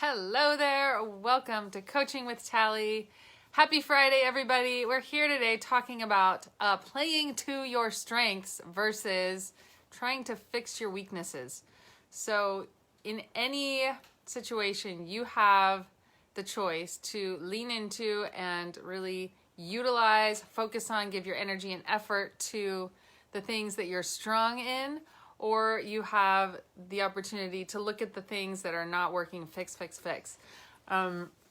Hello there. Welcome to Coaching with Tally. Happy Friday, everybody. We're here today talking about playing to your strengths versus trying to fix your weaknesses. So in any situation, you have the choice to lean into and really utilize, focus on, give your energy and effort to the things that you're strong in, or you have the opportunity to look at the things that are not working, fix.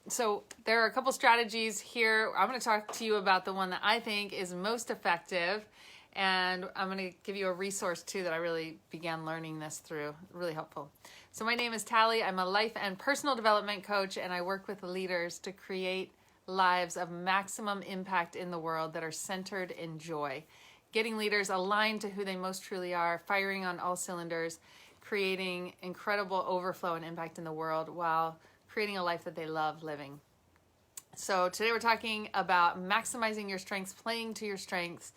So there are a couple strategies here. I'm going to talk to you about the one that I think is most effective, and I'm going to give you a resource too that I really began learning this through. Really helpful. So my name is Tally. I'm a life and personal development coach, and I work with leaders to create lives of maximum impact in the world that are centered in joy. Getting leaders aligned to who they most truly are, firing on all cylinders, creating incredible overflow and impact in the world while creating a life that they love living. So today we're talking about maximizing your strengths, playing to your strengths,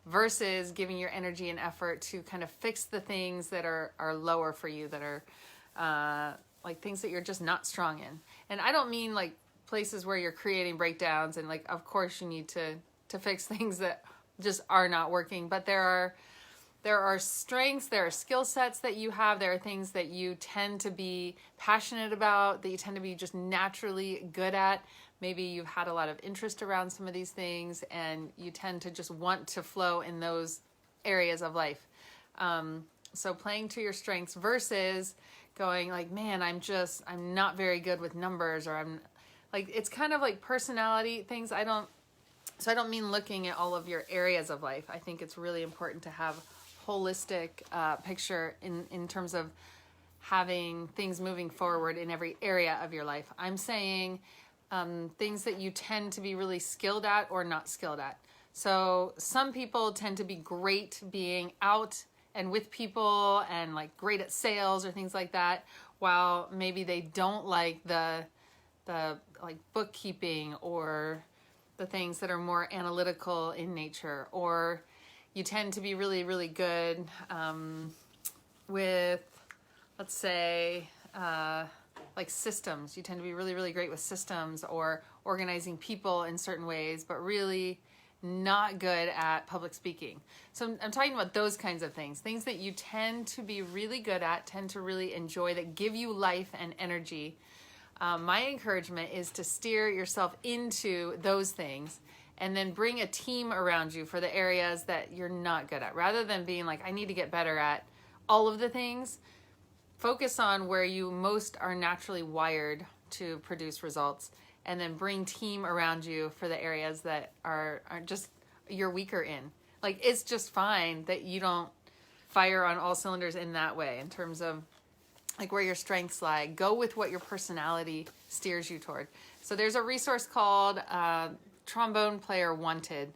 versus giving your energy and effort to kind of fix the things that are lower for you, that are like things that you're just not strong in. And I don't mean like places where you're creating breakdowns and like, of course you need to fix things that just are not working, but there are strengths, there are skill sets that you have, there are things that you tend to be passionate about, that you tend to be just naturally good at. Maybe you've had a lot of interest around some of these things and you tend to just want to flow in those areas of life. So playing to your strengths versus going like, man, I'm not very good with numbers, or I'm like, it's kind of like personality things. I don't mean looking at all of your areas of life. I think it's really important to have holistic picture in terms of having things moving forward in every area of your life. I'm saying things that you tend to be really skilled at or not skilled at. So some people tend to be great being out and with people and like great at sales or things like that, while maybe they don't like the like bookkeeping or the things that are more analytical in nature. Or you tend to be really, really good with, let's say, like systems. You tend to be really, really great with systems or organizing people in certain ways, but really not good at public speaking. So I'm talking about those kinds of things that you tend to be really good at, tend to really enjoy, that give you life and energy. My encouragement is to steer yourself into those things and then bring a team around you for the areas that you're not good at. Rather than being like, I need to get better at all of the things, focus on where you most are naturally wired to produce results, and then bring team around you for the areas that are just you're weaker in. Like, it's just fine that you don't fire on all cylinders in that way in terms of like where your strengths lie. Go with what your personality steers you toward. So there's a resource called Trombone Player Wanted.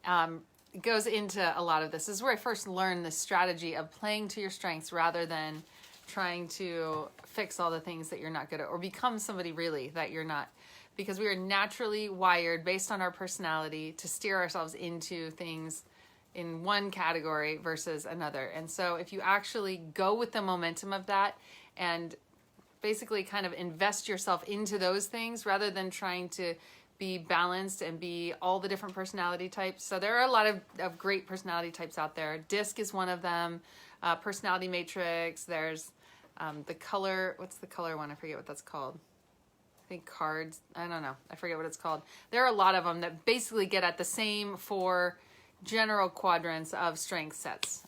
It goes into a lot of this. This is where I first learned the strategy of playing to your strengths rather than trying to fix all the things that you're not good at or become somebody really that you're not. Because we are naturally wired based on our personality to steer ourselves into things in one category versus another. And so if you actually go with the momentum of that and basically kind of invest yourself into those things rather than trying to be balanced and be all the different personality types. So there are a lot of great personality types out there. DISC is one of them. Personality matrix. There's the color. What's the color one? I forget what that's called. I think cards. I don't know. I forget what it's called. There are a lot of them that basically get at the same four general quadrants of strength sets.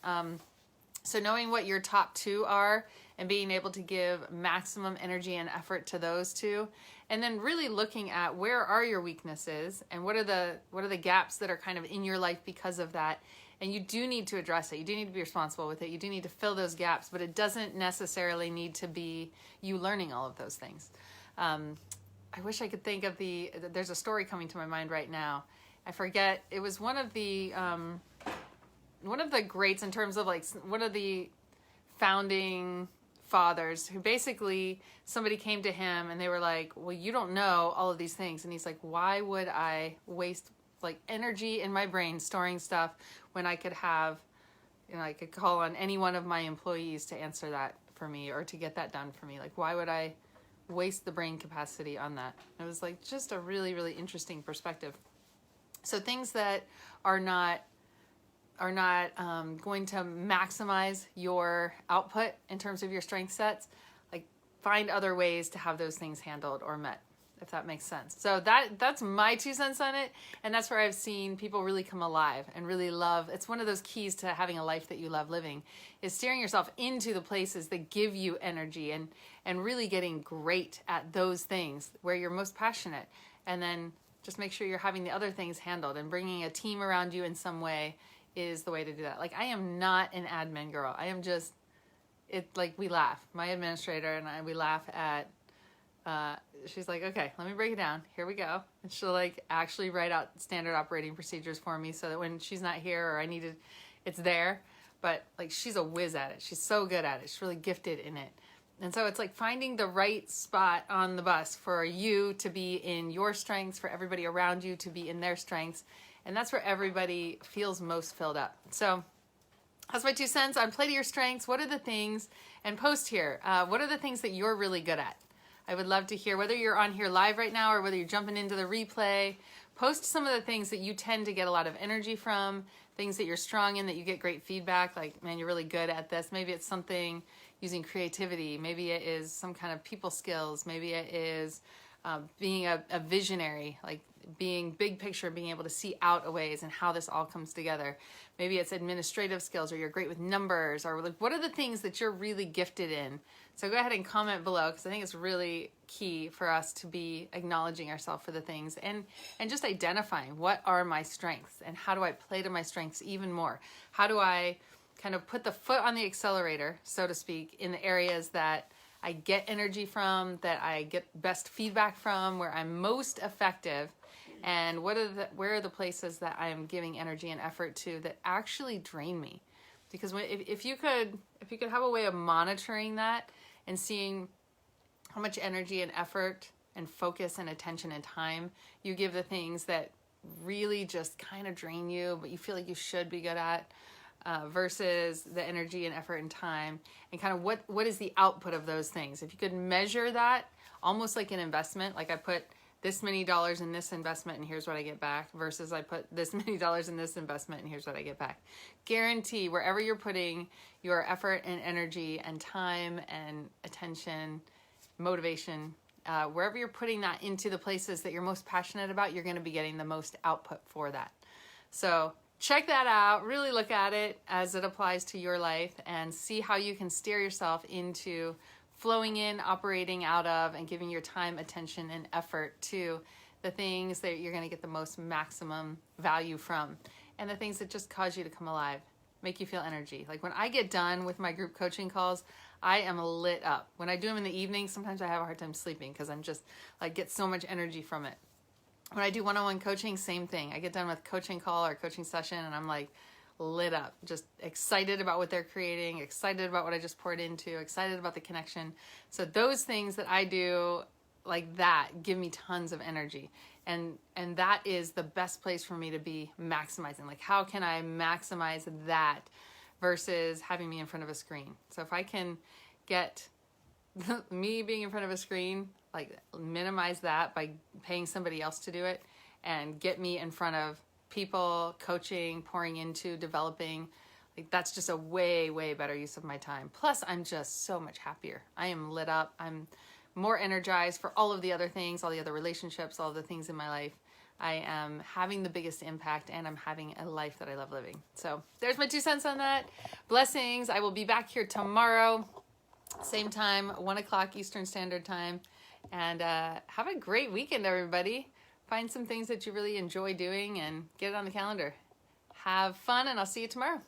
So knowing what your top two are and being able to give maximum energy and effort to those two, and then really looking at where are your weaknesses and what are the gaps that are kind of in your life because of that. And you do need to address it. You do need to be responsible with it. You do need to fill those gaps, but it doesn't necessarily need to be you learning all of those things. I wish I could think of there's a story coming to my mind right now. I forget. It was one of the greats in terms of like one of the founding fathers who basically somebody came to him and they were like, well, you don't know all of these things. And he's like, why would I waste like energy in my brain storing stuff when I could have, I could call on any one of my employees to answer that for me or to get that done for me. Like, why would I waste the brain capacity on that. It was like just a really, really interesting perspective. So things that are not going to maximize your output in terms of your strength sets, like find other ways to have those things handled or met, if that makes sense. So that's my 2 cents on it. And that's where I've seen people really come alive and really love. It's one of those keys to having a life that you love living, is steering yourself into the places that give you energy and really getting great at those things where you're most passionate. And then just make sure you're having the other things handled, and bringing a team around you in some way is the way to do that. Like, I am not an admin girl. I am just, like, we laugh. My administrator and we laugh at, she's like, okay, let me break it down. Here we go. And she'll like actually write out standard operating procedures for me so that when she's not here or I need it, it's there. But like, she's a whiz at it. She's so good at it. She's really gifted in it. And so it's like finding the right spot on the bus for you to be in your strengths, for everybody around you to be in their strengths. And that's where everybody feels most filled up. So that's my 2 cents on play to your strengths. What are the things, and post here, what are the things that you're really good at? I would love to hear, whether you're on here live right now or whether you're jumping into the replay. Post some of the things that you tend to get a lot of energy from, things that you're strong in, that you get great feedback, like, man, you're really good at this. Maybe it's something using creativity. Maybe it is some kind of people skills. Maybe it is being a visionary, like being big picture, being able to see out a ways and how this all comes together. Maybe it's administrative skills, or you're great with numbers, or like, what are the things that you're really gifted in? So go ahead and comment below, because I think it's really key for us to be acknowledging ourselves for the things and just identifying what are my strengths and how do I play to my strengths even more? How do I kind of put the foot on the accelerator, so to speak, in the areas that I get energy from, that I get best feedback from, where I'm most effective, and where are the places that I'm giving energy and effort to that actually drain me? Because if you could have a way of monitoring that and seeing how much energy and effort and focus and attention and time you give the things that really just kind of drain you, but you feel like you should be good at, versus the energy and effort and time, and kind of what is the output of those things. If you could measure that almost like an investment, like I put this many dollars in this investment and here's what I get back, versus I put this many dollars in this investment and here's what I get back. Guarantee wherever you're putting your effort and energy and time and attention, motivation, wherever you're putting that into the places that you're most passionate about, you're going to be getting the most output for that. So check that out, really look at it as it applies to your life, and see how you can steer yourself into flowing in, operating out of, and giving your time, attention, and effort to the things that you're going to get the most maximum value from, and the things that just cause you to come alive, make you feel energy. Like when I get done with my group coaching calls, I am lit up. When I do them in the evening, sometimes I have a hard time sleeping because I'm just like get so much energy from it. When I do one-on-one coaching, same thing. I get done with coaching call or coaching session and I'm like lit up, just excited about what they're creating, excited about what I just poured into, excited about the connection. So those things that I do like that give me tons of energy. And that is the best place for me to be maximizing. Like, how can I maximize that versus having me in front of a screen? So if I can get me being in front of a screen, like minimize that by paying somebody else to do it, and get me in front of people, coaching, pouring into, developing, like that's just a way, way better use of my time. Plus, I'm just so much happier. I am lit up. I'm more energized for all of the other things, all the other relationships, all the things in my life. I am having the biggest impact, and I'm having a life that I love living. So there's my 2 cents on that. Blessings. I will be back here tomorrow, same time, 1 o'clock Eastern Standard Time. And have a great weekend, everybody. Find some things that you really enjoy doing and get it on the calendar. Have fun, and I'll see you tomorrow.